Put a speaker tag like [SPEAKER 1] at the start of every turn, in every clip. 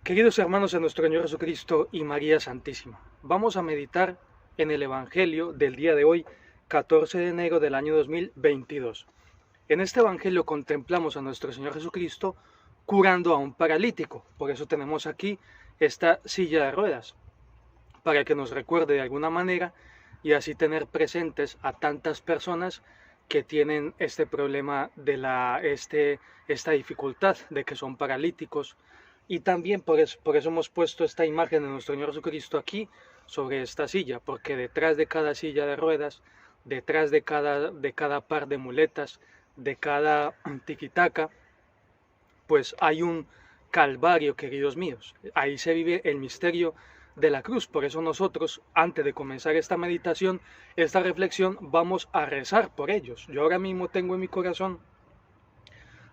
[SPEAKER 1] Queridos hermanos en nuestro Señor Jesucristo y María Santísima, vamos a meditar en el Evangelio del día de hoy, 14 de enero del año 2022. En este Evangelio contemplamos a nuestro Señor Jesucristo curando a un paralítico, por eso tenemos aquí esta silla de ruedas, para que nos recuerde de alguna manera y así tener presentes a tantas personas que tienen este problema de esta dificultad de que son paralíticos. Y también por eso hemos puesto esta imagen de nuestro Señor Jesucristo aquí sobre esta silla, porque detrás de cada silla de ruedas, detrás de cada par de muletas, de cada tiquitaca, pues hay un calvario, queridos míos. Ahí se vive el misterio de la cruz. Por eso nosotros, antes de comenzar esta meditación, esta reflexión, vamos a rezar por ellos. Yo ahora mismo tengo en mi corazón,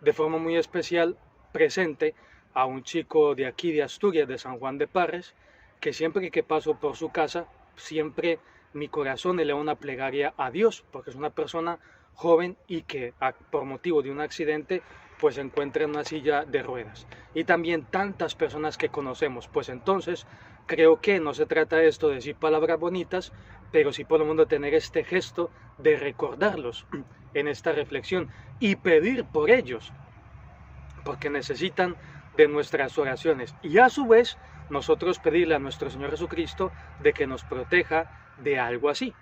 [SPEAKER 1] de forma muy especial, presente a un chico de aquí de Asturias, de San Juan de Parres, que siempre que paso por su casa, siempre mi corazón eleva una plegaria a Dios, porque es una persona joven y que por motivo de un accidente pues se encuentra en una silla de ruedas. Y también tantas personas que conocemos, pues entonces creo que no se trata de esto de decir palabras bonitas, pero sí por lo menos tener este gesto de recordarlos en esta reflexión y pedir por ellos, porque necesitan de nuestras oraciones y a su vez nosotros pedirle a nuestro Señor Jesucristo de que nos proteja de algo así.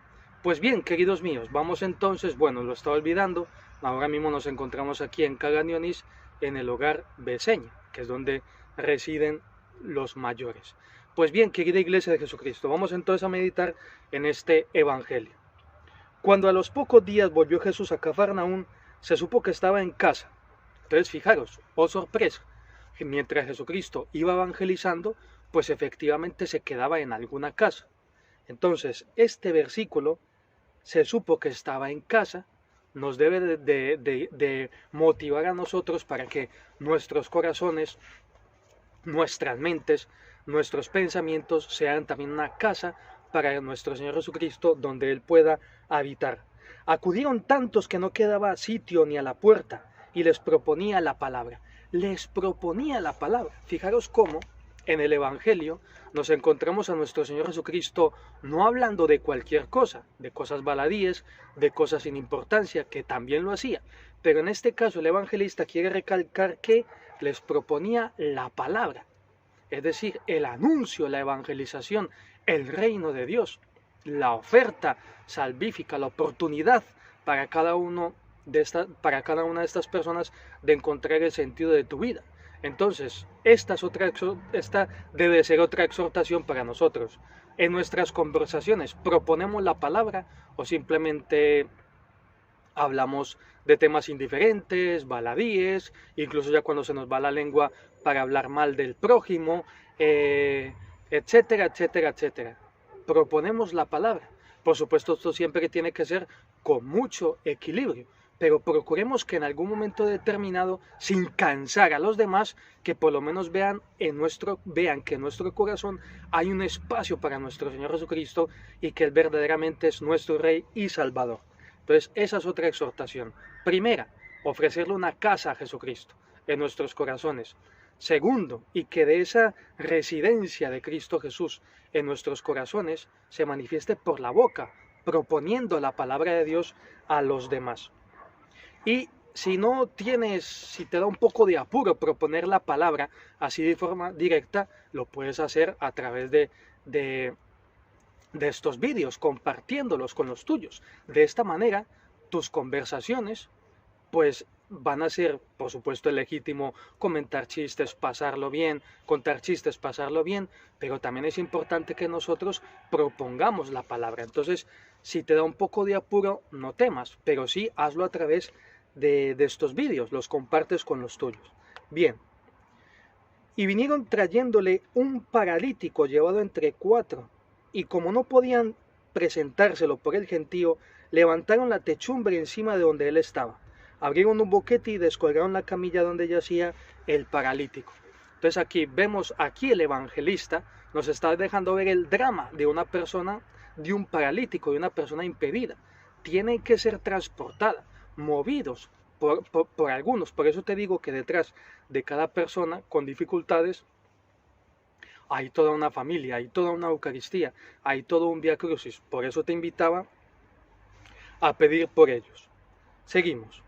[SPEAKER 1] Pues bien, queridos míos, vamos entonces, bueno, lo estaba olvidando, ahora mismo nos encontramos aquí en Caganionis, en el hogar Beseña, que es donde residen los mayores. Pues bien, querida Iglesia de Jesucristo, vamos entonces a meditar en este Evangelio. Cuando a los pocos días volvió Jesús a Cafarnaún, se supo que estaba en casa. Entonces, fijaros, oh sorpresa, que mientras Jesucristo iba evangelizando, pues efectivamente se quedaba en alguna casa. Entonces, este versículo, se supo que estaba en casa, nos debe de motivar a nosotros para que nuestros corazones, nuestras mentes, nuestros pensamientos sean también una casa para nuestro Señor Jesucristo donde Él pueda habitar. Acudieron tantos que no quedaba sitio ni a la puerta y les proponía la palabra. Les proponía la palabra. Fijaros cómo en el Evangelio nos encontramos a nuestro Señor Jesucristo no hablando de cualquier cosa, de cosas baladíes, de cosas sin importancia, que también lo hacía. Pero en este caso el evangelista quiere recalcar que les proponía la palabra, es decir, el anuncio, la evangelización, el reino de Dios, la oferta salvífica, la oportunidad para cada una de estas personas de encontrar el sentido de tu vida. Entonces, esta debe ser otra exhortación para nosotros. En nuestras conversaciones, ¿proponemos la palabra o simplemente hablamos de temas indiferentes, baladíes, incluso ya cuando se nos va la lengua para hablar mal del prójimo, etcétera, etcétera, etcétera? Proponemos la palabra. Por supuesto, esto siempre tiene que ser con mucho equilibrio, pero procuremos que en algún momento determinado, sin cansar a los demás, que por lo menos vean que en nuestro corazón hay un espacio para nuestro Señor Jesucristo y que Él verdaderamente es nuestro Rey y Salvador. Entonces, esa es otra exhortación. Primera, ofrecerle una casa a Jesucristo en nuestros corazones. Segundo, y que de esa residencia de Cristo Jesús en nuestros corazones se manifieste por la boca, proponiendo la palabra de Dios a los demás. Y si te da un poco de apuro proponer la palabra así de forma directa, lo puedes hacer a través de estos vídeos, compartiéndolos con los tuyos. De esta manera, tus conversaciones, pues van a ser, por supuesto, legítimo comentar chistes, pasarlo bien, contar chistes, pasarlo bien, pero también es importante que nosotros propongamos la palabra. Entonces, si te da un poco de apuro, no temas, pero sí hazlo a través de estos vídeos, los compartes con los tuyos. Bien. Y vinieron trayéndole un paralítico llevado entre 4, y como no podían presentárselo por el gentío, levantaron la techumbre encima de donde él estaba. Abrieron un boquete y descolgaron la camilla donde yacía el paralítico. Entonces aquí el evangelista nos está dejando ver el drama de una persona, de un paralítico, de una persona impedida. Tiene que ser transportada, movidos por algunos. Por eso te digo que detrás de cada persona con dificultades hay toda una familia, hay toda una Eucaristía, hay todo un Vía Crucis. Por eso te invitaba a pedir por ellos. Seguimos.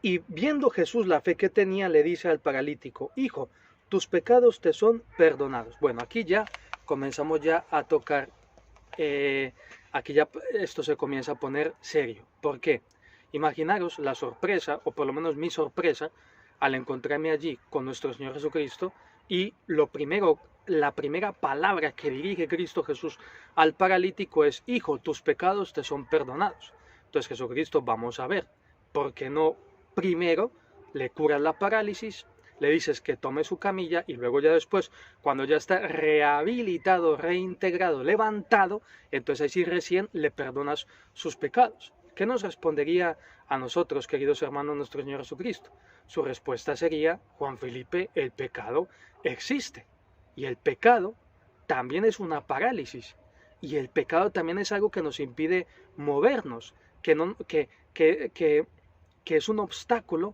[SPEAKER 1] Y viendo Jesús la fe que tenía, le dice al paralítico: hijo, tus pecados te son perdonados. Bueno, aquí ya comenzamos ya a tocar, aquí ya esto se comienza a poner serio. ¿Por qué? Imaginaros la sorpresa, o por lo menos mi sorpresa, al encontrarme allí con nuestro Señor Jesucristo, y la primera palabra que dirige Cristo Jesús al paralítico es: hijo, tus pecados te son perdonados. Entonces Jesucristo, vamos a ver, ¿por qué no primero le curas la parálisis, le dices que tome su camilla, y luego ya después, cuando ya está rehabilitado, reintegrado, levantado, entonces ahí sí recién le perdonas sus pecados? ¿Qué nos respondería a nosotros, queridos hermanos, nuestro Señor Jesucristo? Su respuesta sería: Juan Felipe, el pecado existe, y el pecado también es una parálisis, y el pecado también es algo que nos impide movernos, que es un obstáculo,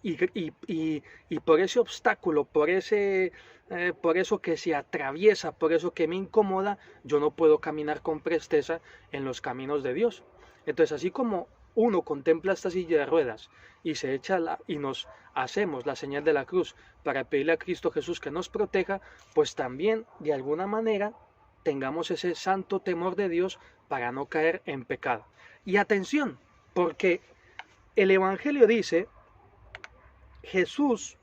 [SPEAKER 1] y por ese obstáculo, por eso que se atraviesa, por eso que me incomoda, yo no puedo caminar con presteza en los caminos de Dios. Entonces, así como uno contempla esta silla de ruedas y y nos hacemos la señal de la cruz para pedirle a Cristo Jesús que nos proteja, pues también de alguna manera tengamos ese santo temor de Dios para no caer en pecado. Y atención, porque el Evangelio dice: Jesús,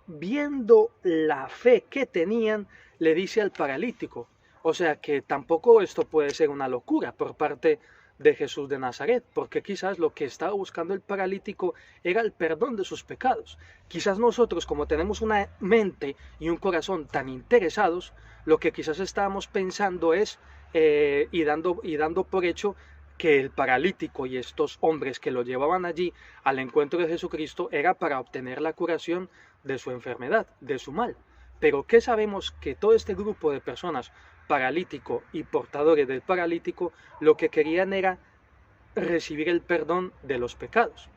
[SPEAKER 1] viendo la fe que tenían, le dice al paralítico. O sea que tampoco esto puede ser una locura por parte de Jesús de Nazaret, porque quizás lo que estaba buscando el paralítico era el perdón de sus pecados. Quizás nosotros, como tenemos una mente y un corazón tan interesados, lo que quizás estábamos pensando es, y dando por hecho, que el paralítico y estos hombres que lo llevaban allí al encuentro de Jesucristo era para obtener la curación de su enfermedad, de su mal. Pero ¿qué sabemos? Que todo este grupo de personas, paralítico y portadores del paralítico, lo que querían era recibir el perdón de los pecados.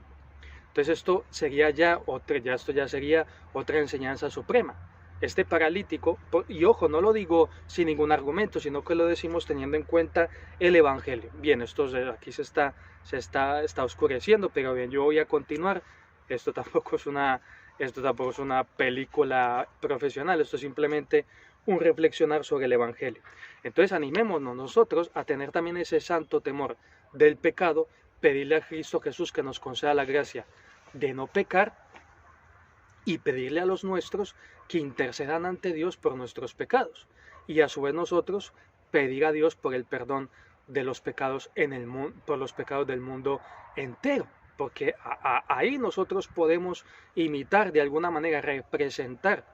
[SPEAKER 1] Entonces esto ya sería otra enseñanza suprema. Este paralítico, y ojo, no lo digo sin ningún argumento, sino que lo decimos teniendo en cuenta el Evangelio. Bien, aquí se está oscureciendo, pero bien, yo voy a continuar. Esto tampoco es una película profesional, esto es simplemente un reflexionar sobre el Evangelio. Entonces animémonos nosotros a tener también ese santo temor del pecado, pedirle a Cristo Jesús que nos conceda la gracia de no pecar, y pedirle a los nuestros que intercedan ante Dios por nuestros pecados, y a su vez nosotros pedir a Dios por el perdón de los pecados por los pecados del mundo entero, porque ahí nosotros podemos imitar de alguna manera, representar,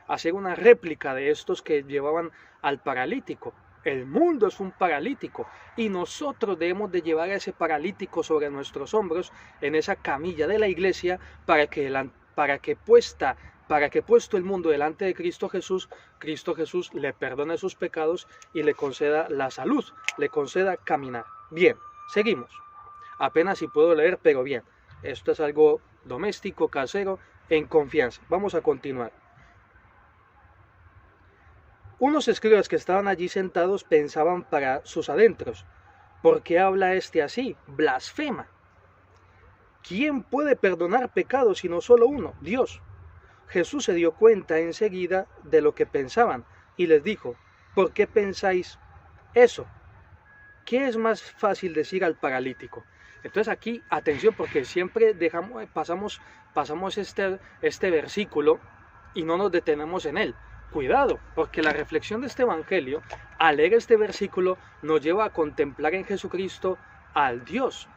[SPEAKER 1] hacer una réplica de estos que llevaban al paralítico. El mundo es un paralítico y nosotros debemos de llevar a ese paralítico sobre nuestros hombros en esa camilla de la iglesia para que puesto el mundo delante de Cristo Jesús le perdone sus pecados y le conceda la salud, le conceda caminar. Bien, seguimos. Apenas si puedo leer, pero bien. Esto es algo doméstico, casero, en confianza. Vamos a continuar. Unos escribas que estaban allí sentados pensaban para sus adentros: ¿por qué habla este así? Blasfema. ¿Quién puede perdonar pecados sino solo uno? Dios. Jesús se dio cuenta enseguida de lo que pensaban y les dijo: ¿por qué pensáis eso? ¿Qué es más fácil decir al paralítico? Entonces aquí, atención, porque siempre pasamos este versículo y no nos detenemos en él. Cuidado, porque la reflexión de este evangelio, al leer este versículo, nos lleva a contemplar en Jesucristo a Dios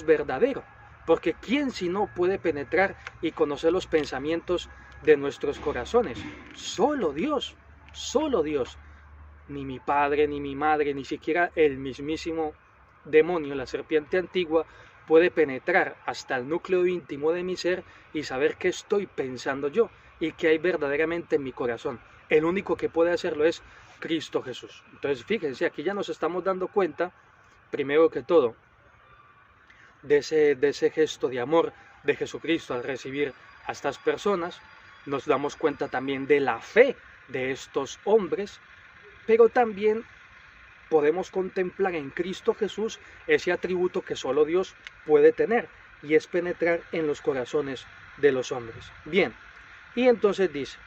[SPEAKER 1] verdadero. Porque ¿quién si no puede penetrar y conocer los pensamientos de nuestros corazones? Solo Dios, solo Dios. Ni mi padre, ni mi madre, ni siquiera el mismísimo demonio, la serpiente antigua, puede penetrar hasta el núcleo íntimo de mi ser y saber qué estoy pensando yo y qué hay verdaderamente en mi corazón. El único que puede hacerlo es Cristo Jesús. Entonces fíjense, aquí ya nos estamos dando cuenta, primero que todo, de ese gesto de amor de Jesucristo al recibir a estas personas, nos damos cuenta también de la fe de estos hombres, pero también podemos contemplar en Cristo Jesús ese atributo que solo Dios puede tener, y es penetrar en los corazones de los hombres. Bien, y entonces dice,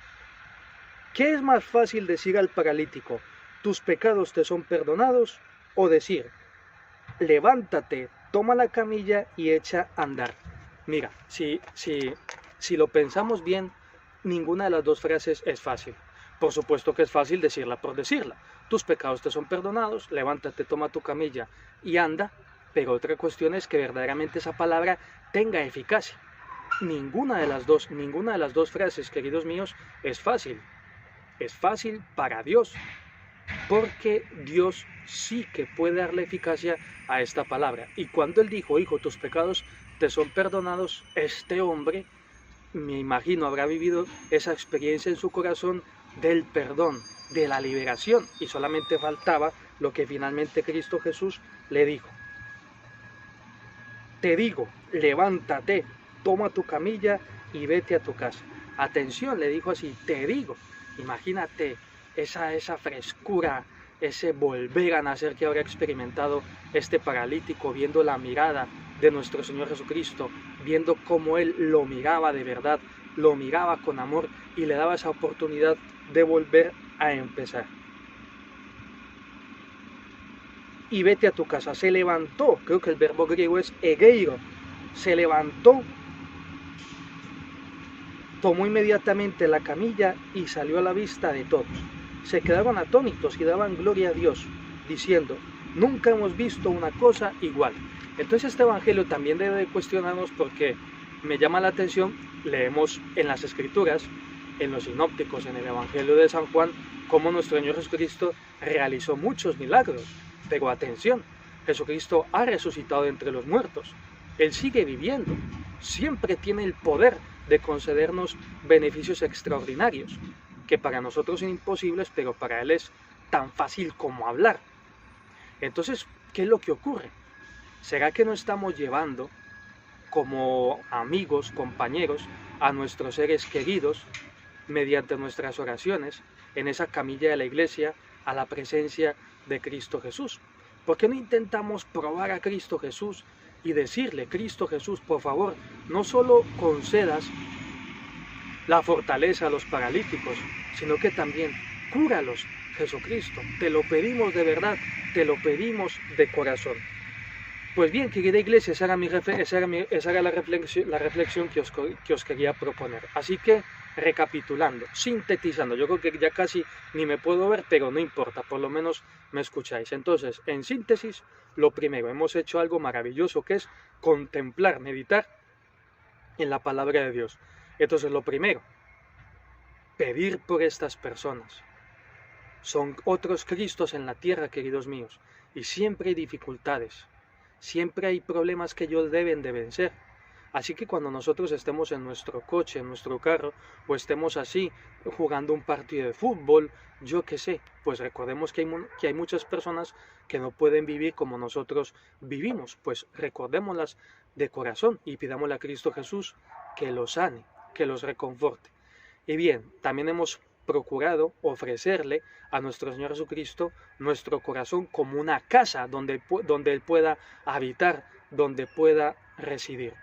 [SPEAKER 1] ¿qué es más fácil decir al paralítico, tus pecados te son perdonados? O decir, levántate, toma la camilla y echa a andar. Mira, si lo pensamos bien, ninguna de las dos frases es fácil. Por supuesto que es fácil decirla por decirla. Tus pecados te son perdonados, levántate, toma tu camilla y anda. Pero otra cuestión es que verdaderamente esa palabra tenga eficacia. Ninguna de las dos frases, queridos míos, es fácil. Es fácil para Dios, porque Dios sí que puede darle eficacia a esta palabra. Y cuando Él dijo, hijo, tus pecados te son perdonados, este hombre, me imagino, habrá vivido esa experiencia en su corazón del perdón, de la liberación, y solamente faltaba lo que finalmente Cristo Jesús le dijo. Te digo, levántate, toma tu camilla y vete a tu casa. Atención, le dijo así, te digo. Imagínate esa frescura, ese volver a nacer que habrá experimentado este paralítico, viendo la mirada de nuestro Señor Jesucristo, viendo cómo Él lo miraba de verdad, lo miraba con amor y le daba esa oportunidad de volver a empezar. Y vete a tu casa. Se levantó, creo que el verbo griego es egeiro, se levantó, tomó inmediatamente la camilla y salió a la vista de todos. Se quedaron atónitos y daban gloria a Dios, diciendo, nunca hemos visto una cosa igual. Entonces este evangelio también debe de cuestionarnos, porque me llama la atención, leemos en las escrituras, en los sinópticos, en el evangelio de San Juan, cómo nuestro Señor Jesucristo realizó muchos milagros. Pero atención, Jesucristo ha resucitado de entre los muertos. Él sigue viviendo, siempre tiene el poder de concedernos beneficios extraordinarios, que para nosotros son imposibles, pero para Él es tan fácil como hablar. Entonces, ¿qué es lo que ocurre? ¿Será que no estamos llevando como amigos, compañeros, a nuestros seres queridos, mediante nuestras oraciones, en esa camilla de la iglesia, a la presencia de Cristo Jesús? ¿Por qué no intentamos probar a Cristo Jesús y decirle, Cristo Jesús, por favor, no solo concedas la fortaleza a los paralíticos, sino que también cúralos, Jesucristo? Te lo pedimos de verdad, te lo pedimos de corazón. Pues bien, querida iglesia, esa era la reflexión que os quería proponer. Así que, recapitulando, sintetizando, yo creo que ya casi ni me puedo ver, pero no importa, por lo menos me escucháis. Entonces, en síntesis, lo primero, hemos hecho algo maravilloso, que es contemplar, meditar en la palabra de Dios. Entonces, lo primero, pedir por estas personas. Son otros Cristos en la tierra, queridos míos, y siempre hay dificultades. Siempre hay problemas que ellos deben de vencer. Así que cuando nosotros estemos en nuestro coche, en nuestro carro, o estemos así jugando un partido de fútbol, yo qué sé, pues recordemos que hay muchas personas que no pueden vivir como nosotros vivimos. Pues recordémoslas de corazón y pidámosle a Cristo Jesús que los sane, que los reconforte. Y bien, también hemos procurado ofrecerle a nuestro Señor Jesucristo nuestro corazón como una casa donde Él pueda habitar, donde pueda residir.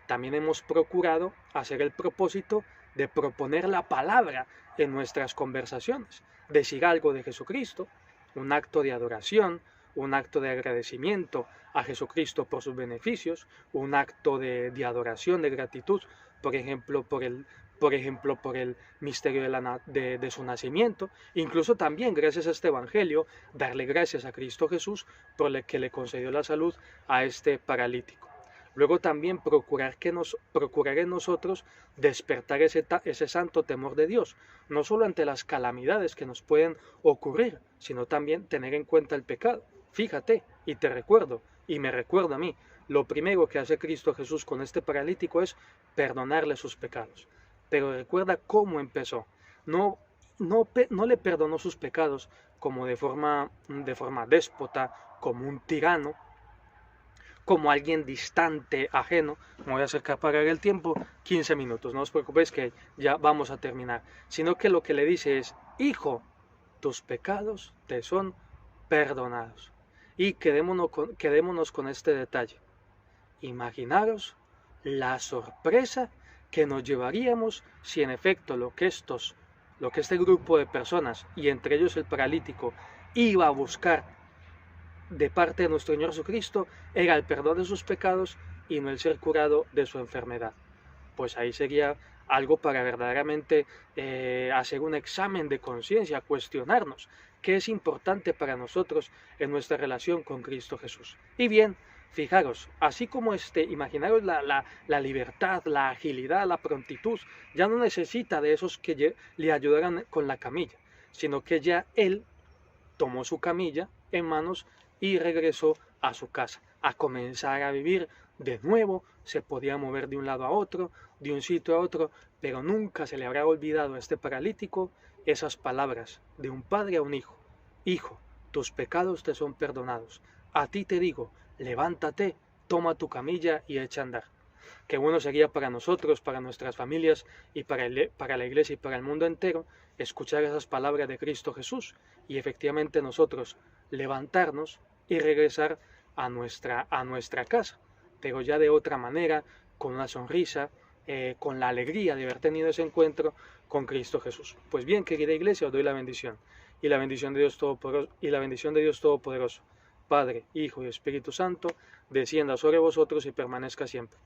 [SPEAKER 1] También hemos procurado hacer el propósito de proponer la palabra en nuestras conversaciones, decir algo de Jesucristo, un acto de adoración, un acto de agradecimiento a Jesucristo por sus beneficios, un acto de adoración, de gratitud, por ejemplo, por el misterio de su nacimiento. Incluso también, gracias a este evangelio, darle gracias a Cristo Jesús por el que le concedió la salud a este paralítico. Luego también procurar en nosotros despertar ese santo temor de Dios, no solo ante las calamidades que nos pueden ocurrir, sino también tener en cuenta el pecado. Fíjate, y te recuerdo, y me recuerda a mí, lo primero que hace Cristo Jesús con este paralítico es perdonarle sus pecados. Pero recuerda cómo empezó. No le perdonó sus pecados como de forma déspota, como un tirano, como alguien distante, ajeno. Me voy a acercar para el tiempo, 15 minutos, no os preocupéis que ya vamos a terminar. Sino que lo que le dice es, hijo, tus pecados te son perdonados. Y quedémonos con este detalle. Imaginaros la sorpresa que nos llevaríamos si en efecto lo que este grupo de personas, y entre ellos el paralítico, iba a buscar de parte de nuestro Señor Jesucristo, era el perdón de sus pecados y no el ser curado de su enfermedad. Pues ahí sería algo para verdaderamente hacer un examen de conciencia, cuestionarnos qué es importante para nosotros en nuestra relación con Cristo Jesús. Y bien, fijaros, así como imaginaros la libertad, la agilidad, la prontitud, ya no necesita de esos que le ayudaran con la camilla, sino que ya él tomó su camilla en manos y regresó a su casa, a comenzar a vivir de nuevo. Se podía mover de un lado a otro, de un sitio a otro, pero nunca se le habrá olvidado a este paralítico esas palabras de un padre a un hijo. Hijo, tus pecados te son perdonados. A ti te digo, levántate, toma tu camilla y echa a andar. Qué bueno sería para nosotros, para nuestras familias y para la iglesia y para el mundo entero escuchar esas palabras de Cristo Jesús y efectivamente nosotros levantarnos y regresar a nuestra casa, pero ya de otra manera, con una sonrisa, con la alegría de haber tenido ese encuentro con Cristo Jesús. Pues bien, querida iglesia, os doy la bendición y la bendición de Dios Todopoderoso, Padre, Hijo y Espíritu Santo, descienda sobre vosotros y permanezca siempre.